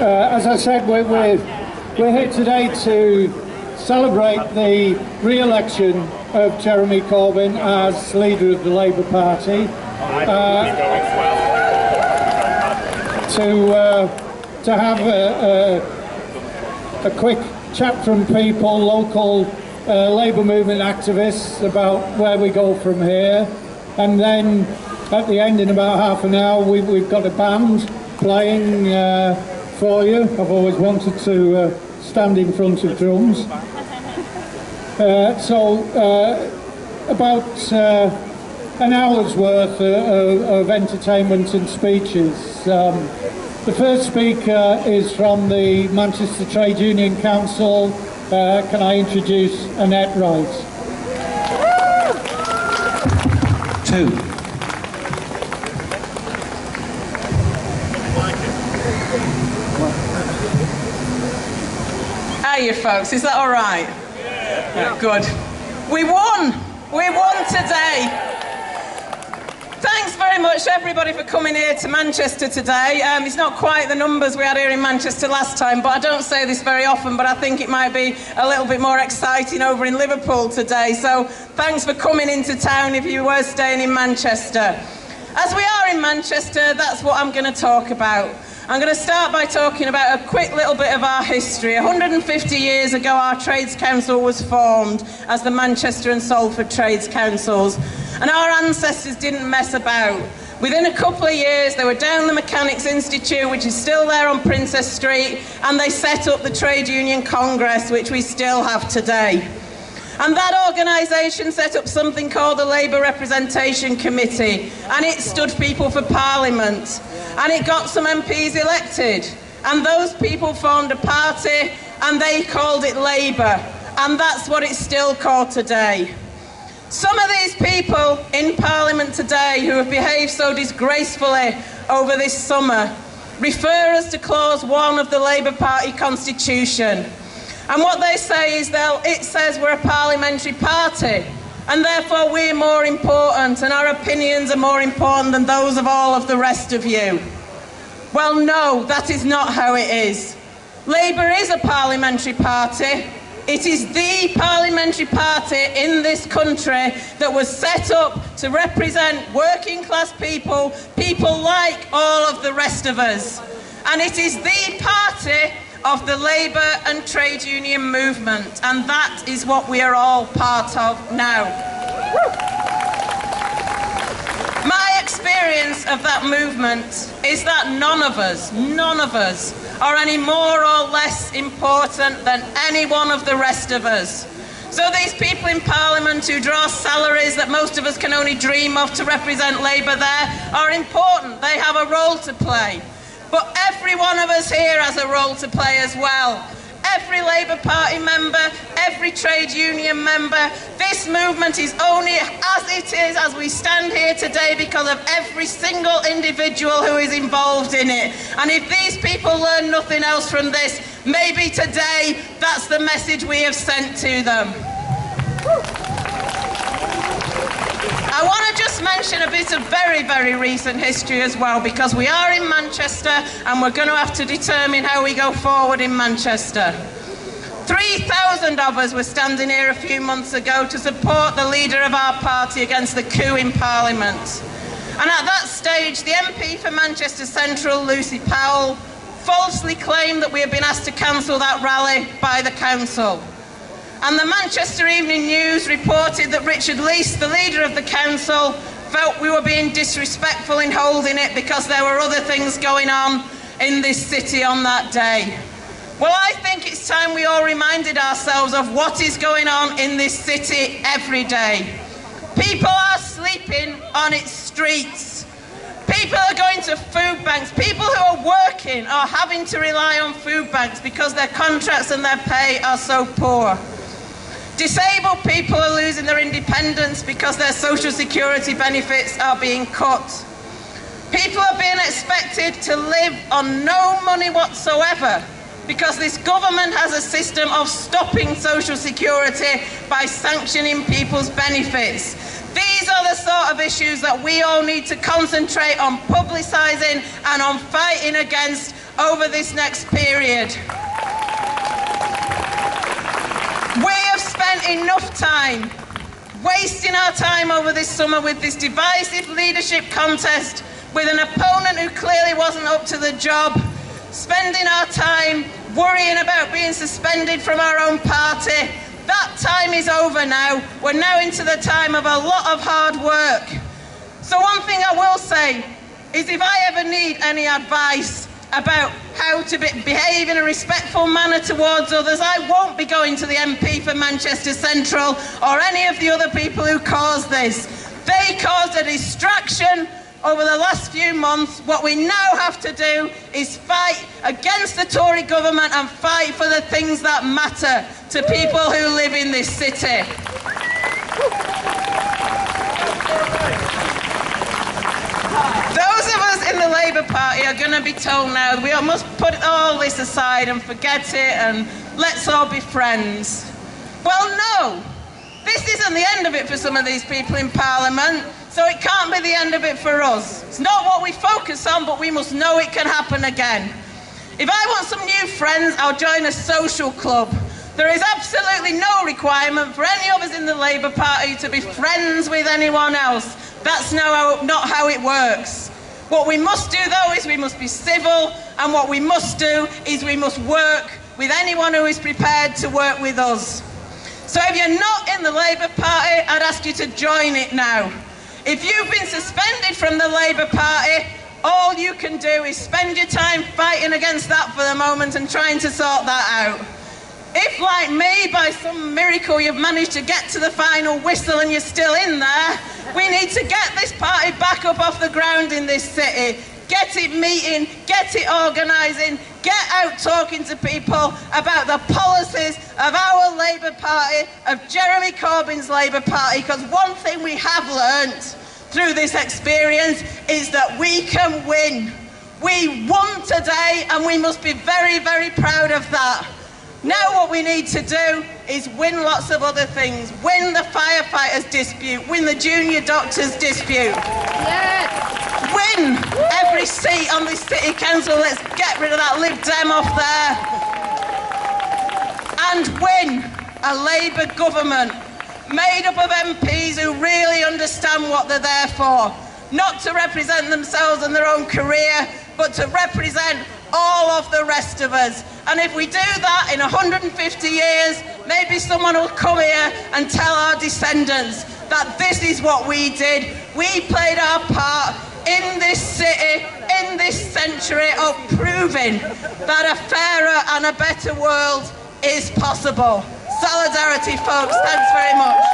As I said, we're here today to celebrate the re-election of Jeremy Corbyn as leader of the Labour Party. To have a quick chat from people, local Labour movement activists, about where we go from here, and then at the end, in about half an hour, we've got a band playing for you. I've always wanted to stand in front of drums. About an hour's worth of entertainment and speeches. The first speaker is from the Manchester Trade Union Council. Can I introduce Annette Wright? Two. Hiya folks, is that all right? Yeah, good. We won! We won today! Thanks very much everybody for coming here to Manchester today. It's not quite the numbers we had here in Manchester last time, but I don't say this very often, but I think it might be a little bit more exciting over in Liverpool today. So thanks for coming into town if you were staying in Manchester. As we are in Manchester, that's what I'm going to talk about. I'm going to start by talking about a quick little bit of our history. 150 years ago, our Trades Council was formed as the Manchester and Salford Trades Councils. And our ancestors didn't mess about. Within a couple of years, they were down the Mechanics Institute, which is still there on Princess Street, and they set up the Trade Union Congress, which we still have today. And that organisation set up something called the Labour Representation Committee, and it stood people for Parliament, and it got some MPs elected, and those people formed a party, and they called it Labour, and that's what it's still called today. Some of these people in Parliament today who have behaved so disgracefully over this summer refer us to Clause 1 of the Labour Party Constitution. And what they say is it says we're a parliamentary party, and therefore we're more important and our opinions are more important than those of all of the rest of you. Well, no, that is not how it is. Labour is a parliamentary party. It is the parliamentary party in this country that was set up to represent working class people, people like all of the rest of us. And it is the party of the Labour and trade union movement, and that is what we are all part of now. My experience of that movement is that none of us are any more or less important than any one of the rest of us. So these people in Parliament who draw salaries that most of us can only dream of to represent Labour there are important. They have a role to play. But every one of us here has a role to play as well. Every Labour Party member, every trade union member. This movement is only as it is as we stand here today because of every single individual who is involved in it. And if these people learn nothing else from this, maybe today that's the message we have sent to them. I want to just mention a bit of very, very recent history as well, because we are in Manchester and we're going to have to determine how we go forward in Manchester. 3,000 of us were standing here a few months ago to support the leader of our party against the coup in Parliament. And at that stage, the MP for Manchester Central, Lucy Powell, falsely claimed that we had been asked to cancel that rally by the council. And the Manchester Evening News reported that Richard Leese, the leader of the council, felt we were being disrespectful in holding it because there were other things going on in this city on that day. Well, I think it's time we all reminded ourselves of what is going on in this city every day. People are sleeping on its streets. People are going to food banks. People who are working are having to rely on food banks because their contracts and their pay are so poor. Disabled people are losing their independence because their social security benefits are being cut. People are being expected to live on no money whatsoever because this government has a system of stopping social security by sanctioning people's benefits. These are the sort of issues that we all need to concentrate on publicising and on fighting against over this next period. We have spent enough time wasting our time over this summer with this divisive leadership contest with an opponent who clearly wasn't up to the job, spending our time worrying about being suspended from our own party. That time is over now. We're now into the time of a lot of hard work. So one thing I will say is if I ever need any advice about how to behave in a respectful manner towards others, I won't be going to the MP for Manchester Central or any of the other people who caused this. They caused a distraction over the last few months. What we now have to do is fight against the Tory government and fight for the things that matter to people who live in this city. Those of us in the Labour Party are going to be told now we must put all this aside and forget it and let's all be friends. Well, no. This isn't the end of it for some of these people in Parliament, so it can't be the end of it for us. It's not what we focus on, but we must know it can happen again. If I want some new friends, I'll join a social club. There is absolutely no requirement for any of us in the Labour Party to be friends with anyone else. That's not how it works. What we must do, though, is we must be civil, and what we must do is we must work with anyone who is prepared to work with us. So if you're not in the Labour Party, I'd ask you to join it now. If you've been suspended from the Labour Party, all you can do is spend your time fighting against that for the moment and trying to sort that out. If, like me, by some miracle you've managed to get to the final whistle and you're still in there, we need to get this party back up off the ground in this city. Get it meeting, get it organising, get out talking to people about the policies of our Labour Party, of Jeremy Corbyn's Labour Party, because one thing we have learnt through this experience is that we can win. We won today and we must be very, very proud of that. Now what we need to do is win lots of other things. Win the firefighters' dispute, win the junior doctors' dispute. Yes. Win every seat on this city council. Let's get rid of that Lib Dem off there. And win a Labour government made up of MPs who really understand what they're there for. Not to represent themselves and their own career, but to represent all of the rest of us. And if we do that in 150 years, maybe someone will come here and tell our descendants that this is what we did. We played our part in this city, in this century, of proving that a fairer and a better world is possible. Solidarity, folks. Thanks very much.